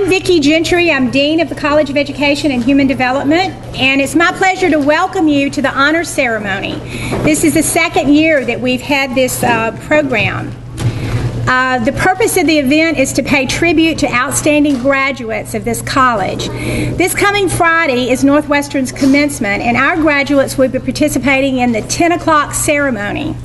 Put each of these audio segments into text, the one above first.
I'm Vicki Gentry. I'm Dean of the College of Education and Human Development, and it's my pleasure to welcome you to the honors ceremony. This is the second year that we've had this program. The purpose of the event is to pay tribute to outstanding graduates of this college. This coming Friday is Northwestern's commencement, and our graduates will be participating in the 10 o'clock ceremony.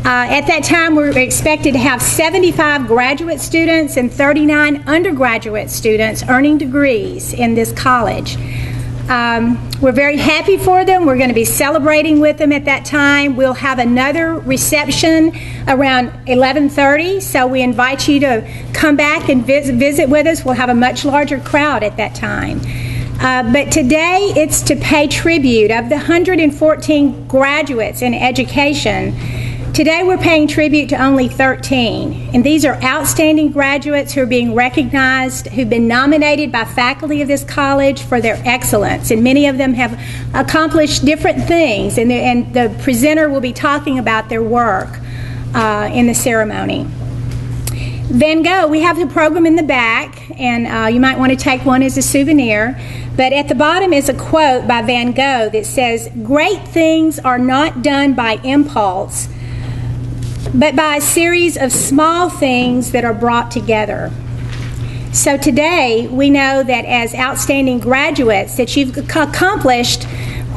At that time, we're expected to have 75 graduate students and 39 undergraduate students earning degrees in this college. We're very happy for them. We're going to be celebrating with them at that time. We'll have another reception around 11:30, so we invite you to come back and visit with us. We'll have a much larger crowd at that time. But today, it's to pay tribute. Of the 114 graduates in education, today we're paying tribute to only 13, and these are outstanding graduates who are being recognized, who've been nominated by faculty of this college for their excellence, and many of them have accomplished different things, and the presenter will be talking about their work in the ceremony. Van Gogh, we have the program in the back, and you might want to take one as a souvenir, but at the bottom is a quote by Van Gogh that says, "Great things are not done by impulse, but by a series of small things that are brought together." So today, we know that as outstanding graduates, that you've accomplished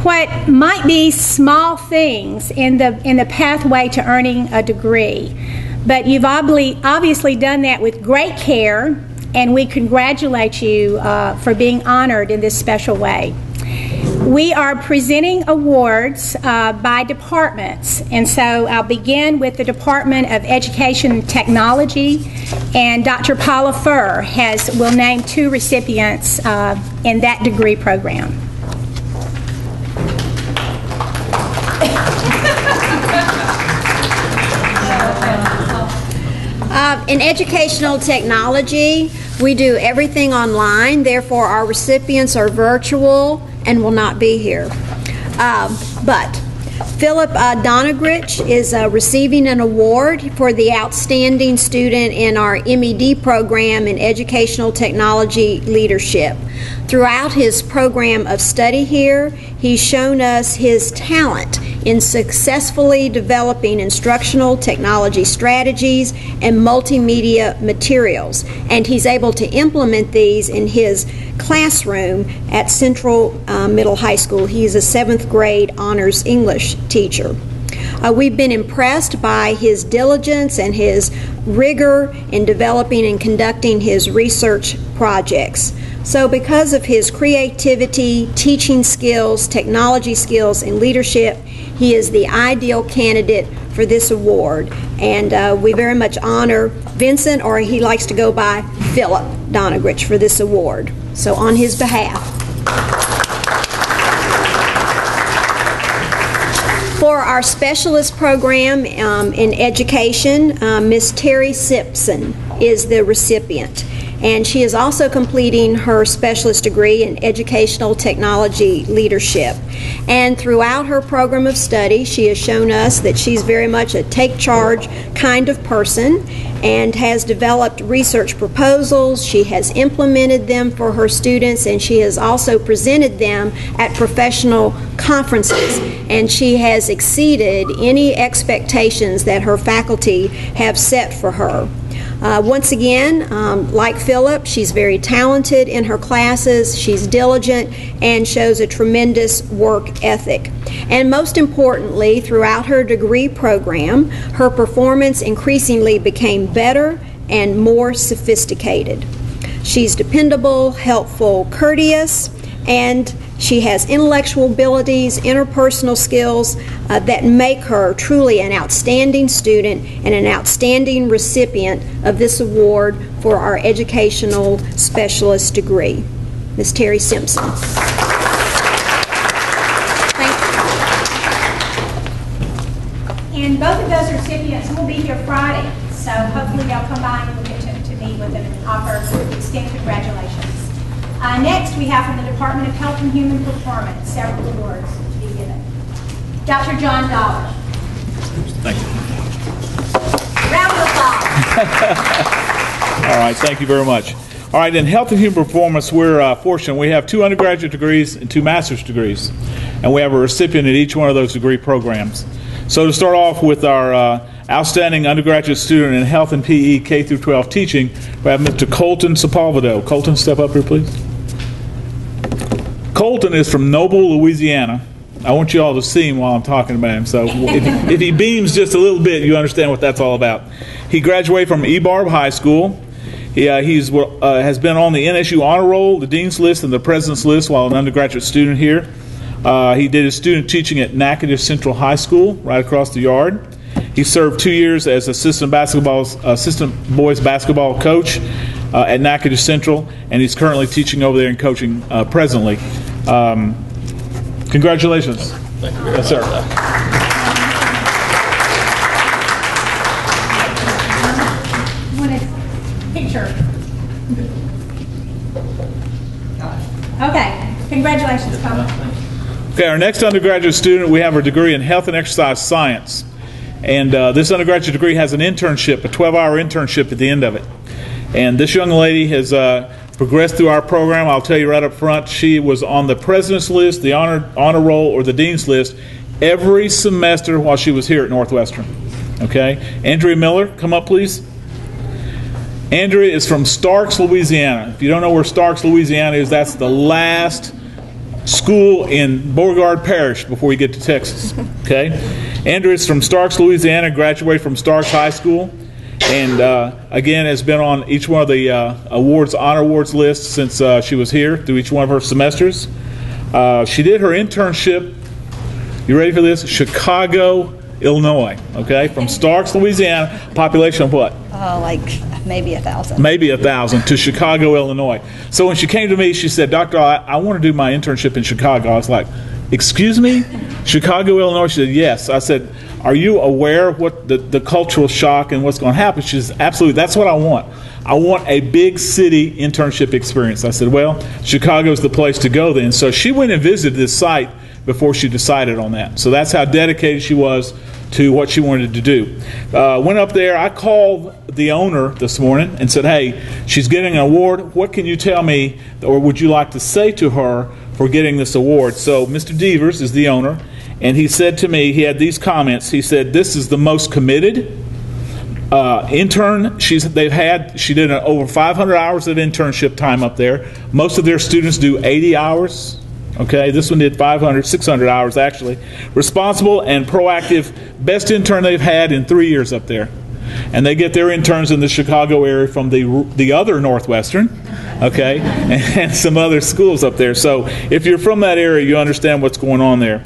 what might be small things in the pathway to earning a degree. But you've obviously done that with great care, and we congratulate you for being honored in this special way. We are presenting awards by departments, and so I'll begin with the Department of Education and Technology, and Dr. Paula Furr will name two recipients in that degree program. In educational technology, we do everything online, therefore our recipients are virtual and will not be here. But Philip Donagrich is receiving an award for the outstanding student in our MED program in Educational Technology Leadership. Throughout his program of study here, he's shown us his talent in successfully developing instructional technology strategies and multimedia materials, and he's able to implement these in his classroom at Central Middle High School. He is a 7th grade honors English teacher. We've been impressed by his diligence and his rigor in developing and conducting his research projects. So because of his creativity, teaching skills, technology skills, and leadership, he is the ideal candidate for this award. And we very much honor Vincent, or he likes to go by Philip Donagrich, for this award. So on his behalf. For our specialist program in education, Miss Terry Simpson is the recipient. And she is also completing her specialist degree in educational technology leadership. And throughout her program of study, she has shown us that she's very much a take charge kind of person and has developed research proposals. She has implemented them for her students, and she has also presented them at professional conferences. And she has exceeded any expectations that her faculty have set for her. Once again, like Philip, she's very talented in her classes, she's diligent, and shows a tremendous work ethic. And most importantly, throughout her degree program, her performance increasingly became better and more sophisticated. She's dependable, helpful, courteous, and she has intellectual abilities, interpersonal skills that make her truly an outstanding student and an outstanding recipient of this award for our educational specialist degree. Ms. Terry Simpson. Thank you. And both of those recipients will be here Friday, so hopefully they'll come by and we'll get to meet with them and offer extended congratulations. Next, we have from the Department of Health and Human Performance several awards to be given. Dr. John Dollar. Thank you. Round of applause. All right, thank you very much. All right, in health and human performance, we're fortunate. We have 2 undergraduate degrees and 2 master's degrees, and we have a recipient at each one of those degree programs. So to start off with our outstanding undergraduate student in health and PE K through 12 teaching, we have Mr. Colton Sepulvedo. Colton, step up here, please. Colton is from Noble, Louisiana. I want you all to see him while I'm talking about him. So if he beams just a little bit, you understand what that's all about. He graduated from Ebarb High School. He has been on the NSU Honor Roll, the Dean's List, and the President's List while an undergraduate student here. He did his student teaching at Natchitoches Central High School, right across the yard. He served 2 years as assistant boys basketball coach at Natchitoches Central, and he's currently teaching over there and coaching presently. Congratulations. Thank you. Yes, sir. Picture. Okay, congratulations, Colin. Okay, our next undergraduate student, we have a degree in health and exercise science. And this undergraduate degree has an internship, a 12-hour internship at the end of it. And this young lady has progressed through our program. I'll tell you right up front, she was on the President's List, the honor roll, or the Dean's List every semester while she was here at Northwestern. Okay? Andrea Miller, come up, please. Andrea is from Starks, Louisiana. If you don't know where Starks, Louisiana is, that's the last school in Beauregard Parish before you get to Texas. Okay? Andrea is from Starks, Louisiana, graduated from Starks High School, and again has been on each one of the honor awards lists since she was here through each one of her semesters. She did her internship, you ready for this? Chicago, Illinois, okay? From Starks, Louisiana, population of what? Like maybe 1,000. Maybe 1,000 to Chicago, Illinois. So when she came to me, she said, "Doctor, I want to do my internship in Chicago." I was like, "Excuse me? Chicago, Illinois?" She said, "Yes." I said, "Are you aware of what the cultural shock and what's going to happen?" She says, "Absolutely, that's what I want. I want a big city internship experience." I said, "Well, Chicago's the place to go then." So she went and visited this site before she decided on that. So that's how dedicated she was to what she wanted to do. Went up there. I called the owner this morning and said, "Hey, she's getting an award. What can you tell me, or would you like to say to her for getting this award?" So Mr. Devers is the owner, and he said to me, he had these comments. He said, "This is the most committed intern they've had." She did over 500 hours of internship time up there. Most of their students do 80 hours. Okay, this one did 500, 600 hours actually. Responsible and proactive, best intern they've had in 3 years up there. And they get their interns in the Chicago area from the other Northwestern, okay, and some other schools up there. So if you're from that area, you understand what's going on there.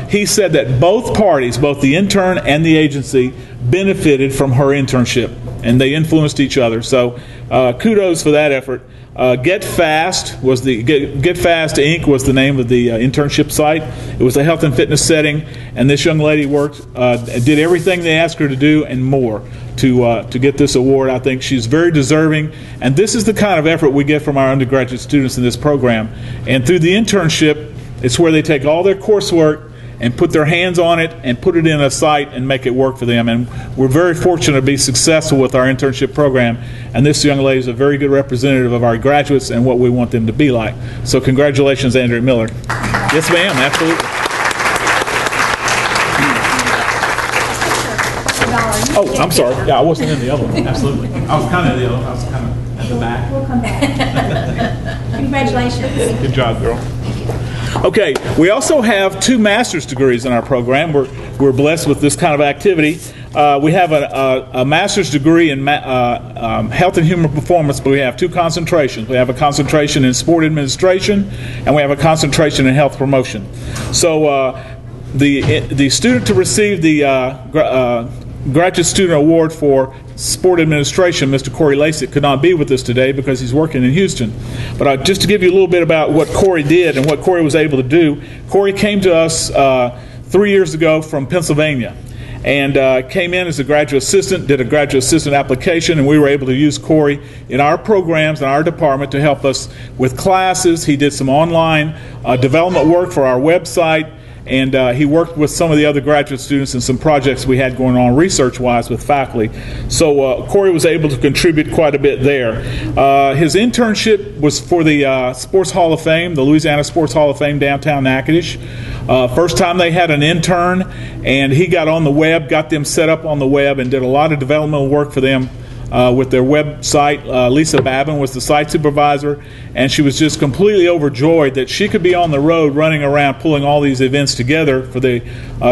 He said that both parties, both the intern and the agency, benefited from her internship, and they influenced each other. So kudos for that effort. Get Fast Inc. was the name of the internship site. It was a health and fitness setting, and this young lady did everything they asked her to do and more to get this award. I think she's very deserving, and this is the kind of effort we get from our undergraduate students in this program. And through the internship, it's where they take all their coursework and put their hands on it and put it in a site and make it work for them. And we're very fortunate to be successful with our internship program. And this young lady is a very good representative of our graduates and what we want them to be like. So congratulations, Andrea Miller. Yes, ma'am, absolutely. Oh, I'm sorry. Yeah, I wasn't in the other one. Absolutely. I was kind of in the other one. I was kind of at the back. We'll come back. Congratulations. Good job, girl. Okay, we also have 2 master's degrees in our program. We're blessed with this kind of activity. We have a master's degree in health and human performance, but we have 2 concentrations. We have a concentration in sport administration, and we have a concentration in health promotion. So the student to receive the Graduate Student Award for Sport Administration, Mr. Corey Lasik, could not be with us today because he's working in Houston. But just to give you a little bit about what Corey did and what Corey was able to do, Corey came to us 3 years ago from Pennsylvania and came in as a graduate assistant, did a graduate assistant application, and we were able to use Corey in our programs in our department to help us with classes. He did some online development work for our website, and he worked with some of the other graduate students in some projects we had going on research-wise with faculty. So Corey was able to contribute quite a bit there. His internship was for the Sports Hall of Fame, the Louisiana Sports Hall of Fame downtown Natchitoches. First time they had an intern, and he got on the web, got them set up on the web, and did a lot of developmental work for them with their website. Lisa Babin was the site supervisor, and she was just completely overjoyed that she could be on the road running around pulling all these events together for the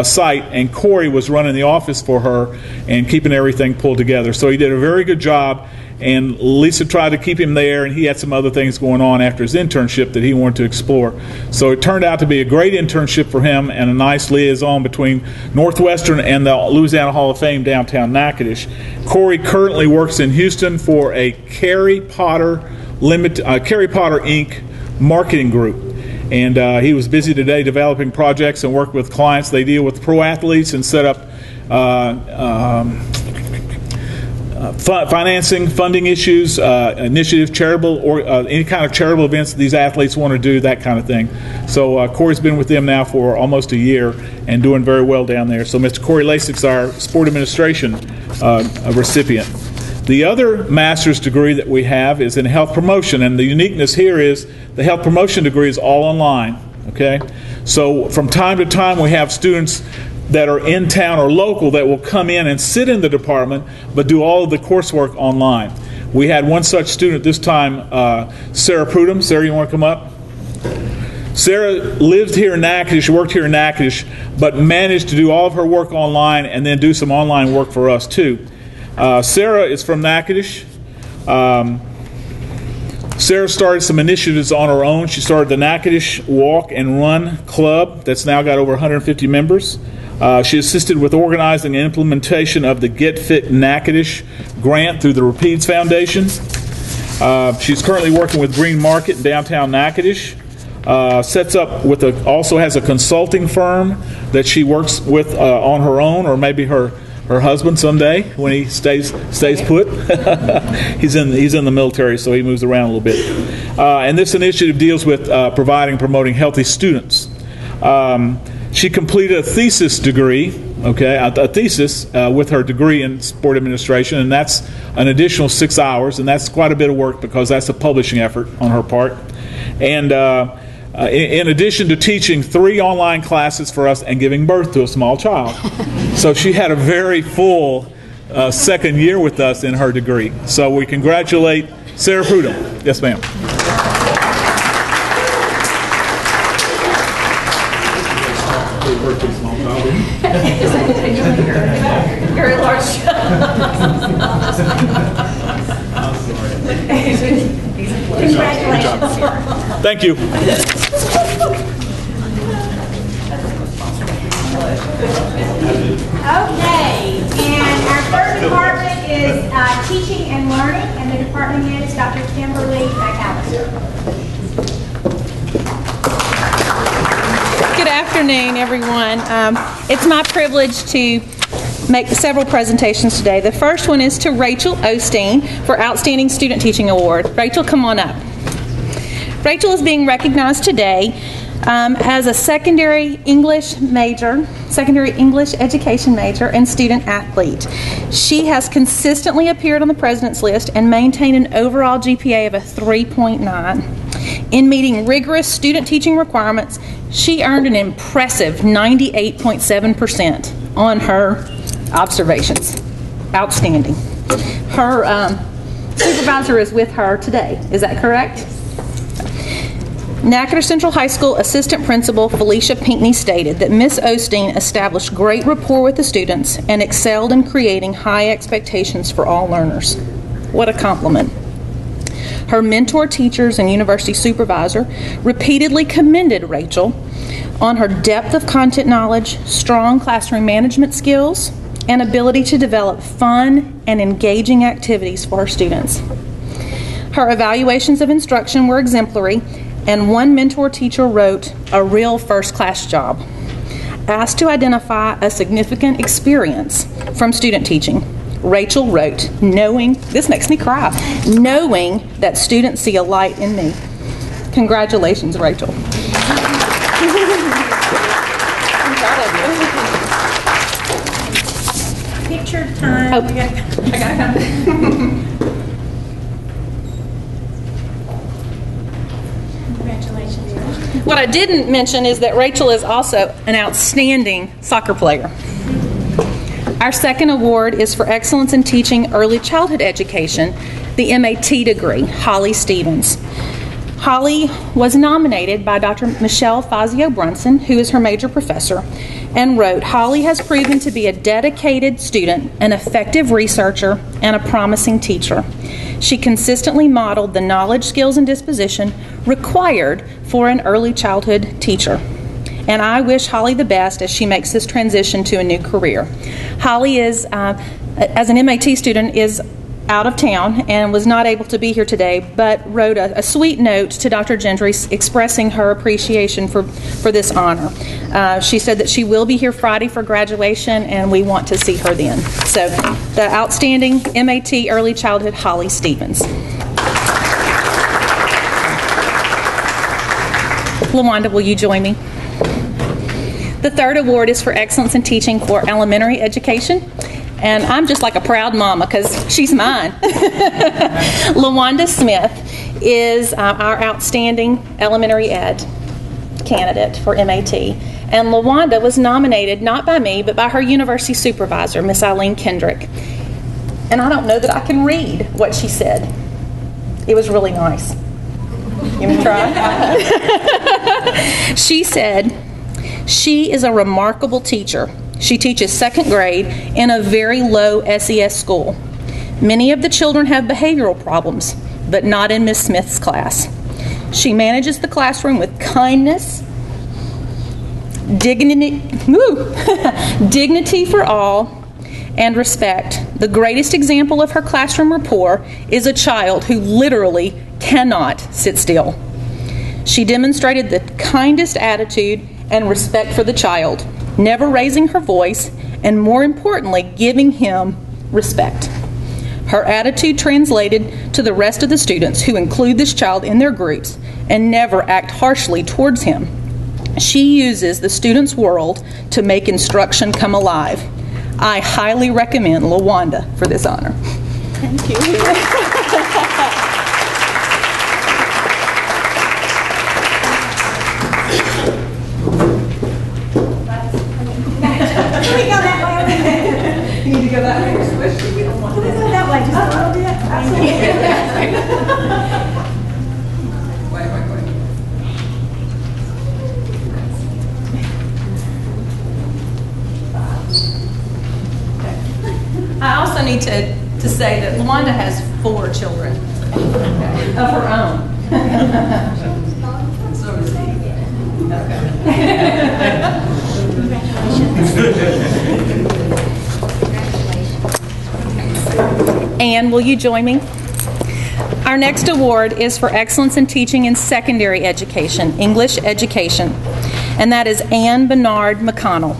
site, and Corey was running the office for her and keeping everything pulled together. So he did a very good job, and Lisa tried to keep him there, and he had some other things going on after his internship that he wanted to explore. So it turned out to be a great internship for him and a nice liaison between Northwestern and the Louisiana Hall of Fame downtown Natchitoches. Corey currently works in Houston for a Carrie Potter Inc. marketing group. And he was busy today developing projects and working with clients. They deal with pro athletes and set up financing, funding issues, initiative, charitable, or any kind of charitable events that these athletes want to do, that kind of thing. So Corey's been with them now for almost a year and doing very well down there. So Mr. Corey Lasic's our sport administration recipient. The other master's degree that we have is in health promotion, and the uniqueness here is the health promotion degree is all online. Okay, so from time to time we have students that are in town or local that will come in and sit in the department but do all of the coursework online. We had one such student this time, Sarah Prudham. Sarah, you want to come up? Sarah lived here in Natchitoches, worked here in Natchitoches, but managed to do all of her work online and then do some online work for us too. Sarah is from Natchitoches. Sarah started some initiatives on her own. She started the Natchitoches Walk and Run Club that's now got over 150 members. She assisted with organizing and implementation of the Get Fit Natchitoches grant through the Rapides Foundation. She's currently working with Green Market in downtown Natchitoches. Sets up with also has a consulting firm that she works with on her own, or maybe her husband someday when he stays put. he's in the military, so he moves around a little bit. And this initiative deals with promoting healthy students. She completed a thesis degree, a thesis with her degree in sport administration, and that's an additional 6 hours, and that's quite a bit of work because that's a publishing effort on her part. And in addition to teaching 3 online classes for us and giving birth to a small child. So she had a very full second year with us in her degree. So we congratulate Sarah Prudham. Yes, ma'am. Very large. Congratulations. Thank you. Okay, and our third department is teaching and learning, and the department head is Dr. Kimberly McAllister. Good afternoon, everyone. It's my privilege to make several presentations today. The first one is to Rachel Osteen for Outstanding Student Teaching Award. Rachel, come on up. Rachel is being recognized today as a secondary English education major and student athlete. She has consistently appeared on the President's List and maintained an overall GPA of a 3.9. In meeting rigorous student teaching requirements, she earned an impressive 98.7% on her observations. Outstanding. Her supervisor is with her today. Is that correct? Natchitoches Central High School Assistant Principal Felicia Pinckney stated that Ms. Osteen established great rapport with the students and excelled in creating high expectations for all learners. What a compliment. Her mentor teachers and university supervisor repeatedly commended Rachel on her depth of content knowledge, strong classroom management skills, and ability to develop fun and engaging activities for her students. Her evaluations of instruction were exemplary, and one mentor teacher wrote, "A real first-class job." Asked to identify a significant experience from student teaching, Rachel wrote, this makes me cry, knowing that students see a light in me. Congratulations, Rachel. Picture time. Oh. I gotta come. Congratulations. What I didn't mention is that Rachel is also an outstanding soccer player. Our second award is for excellence in teaching early childhood education, the MAT degree, Holly Stevens. Holly was nominated by Dr. Michelle Fazio Brunson, who is her major professor, and wrote, "Holly has proven to be a dedicated student, an effective researcher, and a promising teacher. She consistently modeled the knowledge, skills, and disposition required for an early childhood teacher. And I wish Holly the best as she makes this transition to a new career." Holly is, as an MAT student, is out of town and was not able to be here today, but wrote a sweet note to Dr. Gentry expressing her appreciation for this honor. She said that she will be here Friday for graduation, and we want to see her then. So, the outstanding MAT Early Childhood, Holly Stevens. LaWanda, will you join me? The third award is for excellence in teaching for elementary education. And I'm just like a proud mama because she's mine. LaWanda Smith is our outstanding elementary ed candidate for MAT. And LaWanda was nominated not by me, but by her university supervisor, Miss Eileen Kendrick. And I don't know that I can read what she said. It was really nice. You want me to try? She said, "She is a remarkable teacher. She teaches second grade in a very low SES school. Many of the children have behavioral problems, but not in Miss Smith's class. She manages the classroom with kindness, dignity for all, and respect. The greatest example of her classroom rapport is a child who literally cannot sit still. She demonstrated the kindest attitude and respect for the child, never raising her voice, and more importantly, giving him respect. Her attitude translated to the rest of the students who include this child in their groups and never act harshly towards him. She uses the student's world to make instruction come alive. I highly recommend LaWanda for this honor." Thank you. You need to go that way, especially we don't want to go that way, just a little bit. I also need to say that LaWanda has 4 children of her own. So does he. Anne, will you join me? Our next award is for excellence in teaching in secondary education, English education, and that is Anne Bernard McConnell.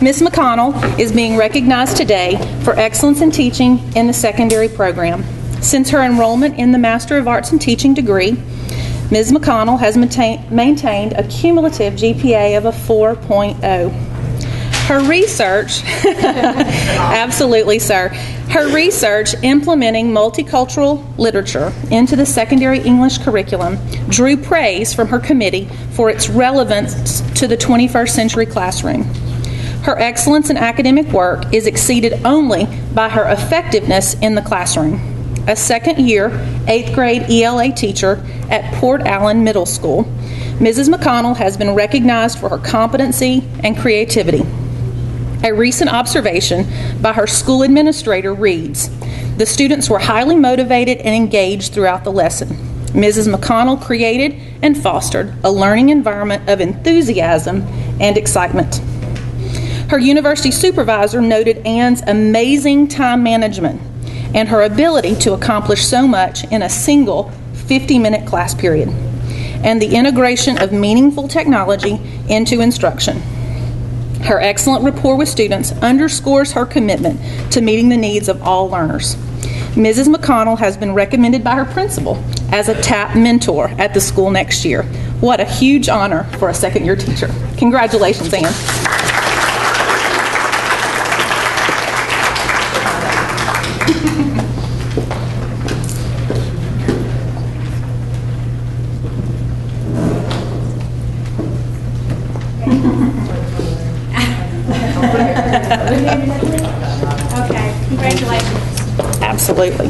Ms. McConnell is being recognized today for excellence in teaching in the secondary program. Since her enrollment in the Master of Arts in Teaching degree, Ms. McConnell has maintained a cumulative GPA of a 4.0. Her research, absolutely, sir. Her research implementing multicultural literature into the secondary English curriculum drew praise from her committee for its relevance to the 21st century classroom. Her excellence in academic work is exceeded only by her effectiveness in the classroom. A second-year, 8th grade ELA teacher at Port Allen Middle School, Mrs. McConnell has been recognized for her competency and creativity. A recent observation by her school administrator reads, "The students were highly motivated and engaged throughout the lesson. Mrs. McConnell created and fostered a learning environment of enthusiasm and excitement." Her university supervisor noted Anne's amazing time management and her ability to accomplish so much in a single 50-minute class period, and the integration of meaningful technology into instruction. Her excellent rapport with students underscores her commitment to meeting the needs of all learners. Mrs. McConnell has been recommended by her principal as a TAP mentor at the school next year. What a huge honor for a second-year teacher. Congratulations, Anne. Okay, congratulations. Absolutely.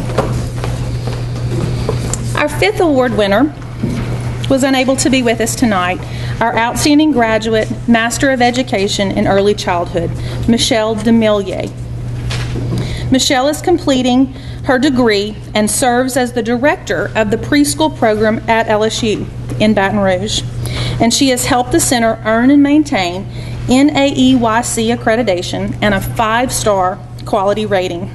Our fifth award winner was unable to be with us tonight. Our outstanding graduate, Master of Education in Early Childhood, Michelle Demillier. Michelle is completing her degree and serves as the director of the preschool program at LSU in Baton Rouge. And she has helped the center earn and maintain NAEYC accreditation and a 5-star quality rating.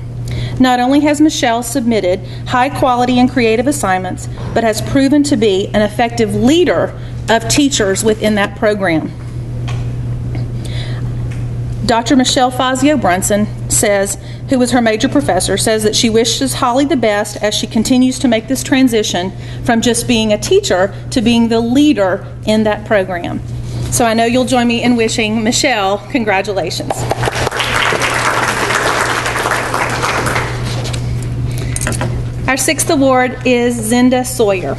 Not only has Michelle submitted high quality and creative assignments, but has proven to be an effective leader of teachers within that program. Dr. Michelle Fazio Brunson who was her major professor, says that she wishes Holly the best as she continues to make this transition from just being a teacher to being the leader in that program. So I know you'll join me in wishing Michelle congratulations. Our sixth award is Zinda Sawyer.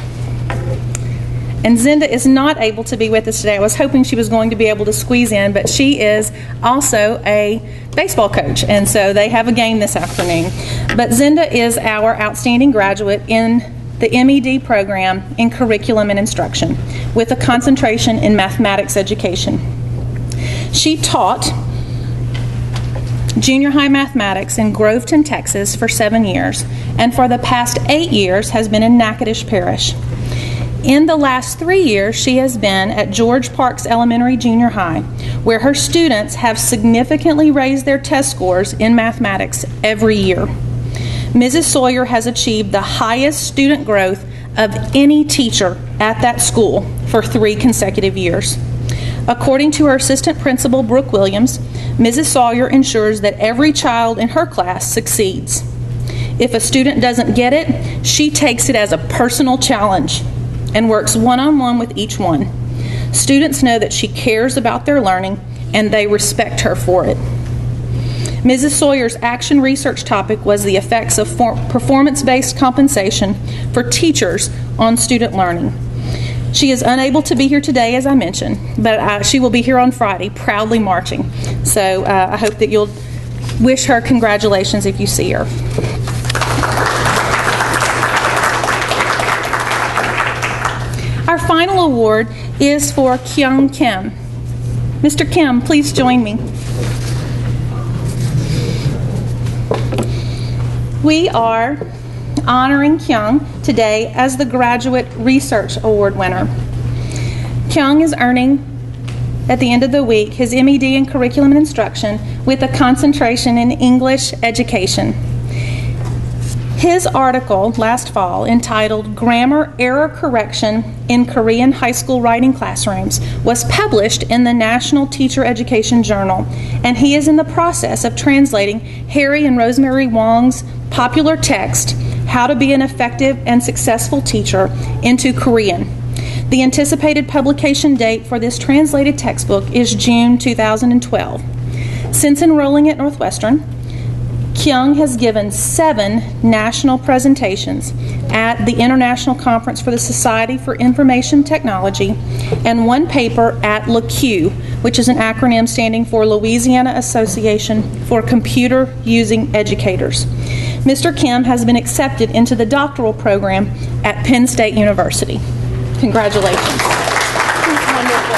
And Zinda is not able to be with us today. I was hoping she was going to be able to squeeze in, but she is also a baseball coach, and so they have a game this afternoon. But Zinda is our outstanding graduate in the MED program in curriculum and instruction with a concentration in mathematics education. She taught junior high mathematics in Groveton, Texas for 7 years, and for the past 8 years has been in Natchitoches Parish. In the last 3 years, she has been at George Parks Elementary Junior High, where her students have significantly raised their test scores in mathematics every year. Mrs. Sawyer has achieved the highest student growth of any teacher at that school for 3 consecutive years. According to her assistant principal, Brooke Williams, Mrs. Sawyer ensures that every child in her class succeeds. If a student doesn't get it, she takes it as a personal challenge and works one-on-one with each one. Students know that she cares about their learning and they respect her for it. Mrs. Sawyer's action research topic was the effects of performance-based compensation for teachers on student learning. She is unable to be here today, as I mentioned, but she will be here on Friday, proudly marching. So I hope that you'll wish her congratulations if you see her. Our final award is for Kyung Kim. Mr. Kim, please join me. We are honoring Kyung today as the Graduate Research Award winner. Kyung is earning, at the end of the week, his MED in Curriculum and Instruction with a concentration in English Education. His article last fall, entitled Grammar Error Correction in Korean High School Writing Classrooms, was published in the National Teacher Education Journal, and he is in the process of translating Harry and Rosemary Wong's popular text, How to Be an Effective and Successful Teacher, into Korean. The anticipated publication date for this translated textbook is June 2012. Since enrolling at Northwestern, Kyung has given 7 national presentations at the International Conference for the Society for Information Technology and 1 paper at LACUE, which is an acronym standing for Louisiana Association for Computer Using Educators. Mr. Kim has been accepted into the doctoral program at Penn State University. Congratulations. Wonderful.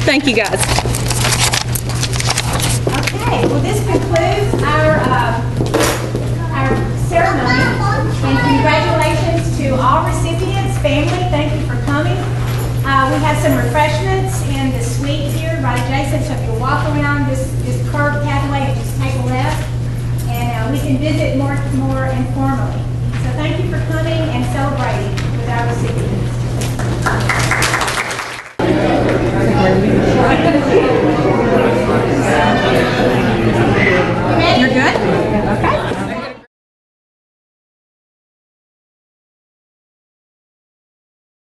Thank you, guys. Okay, well, this concludes our ceremony. And congratulations to all recipients, family. Thank you for coming. We have some refreshments in the suite here by Jason, so if you walk around this curved pathway and just take a left, and we can visit more informally. So thank you for coming and celebrating with our recipients.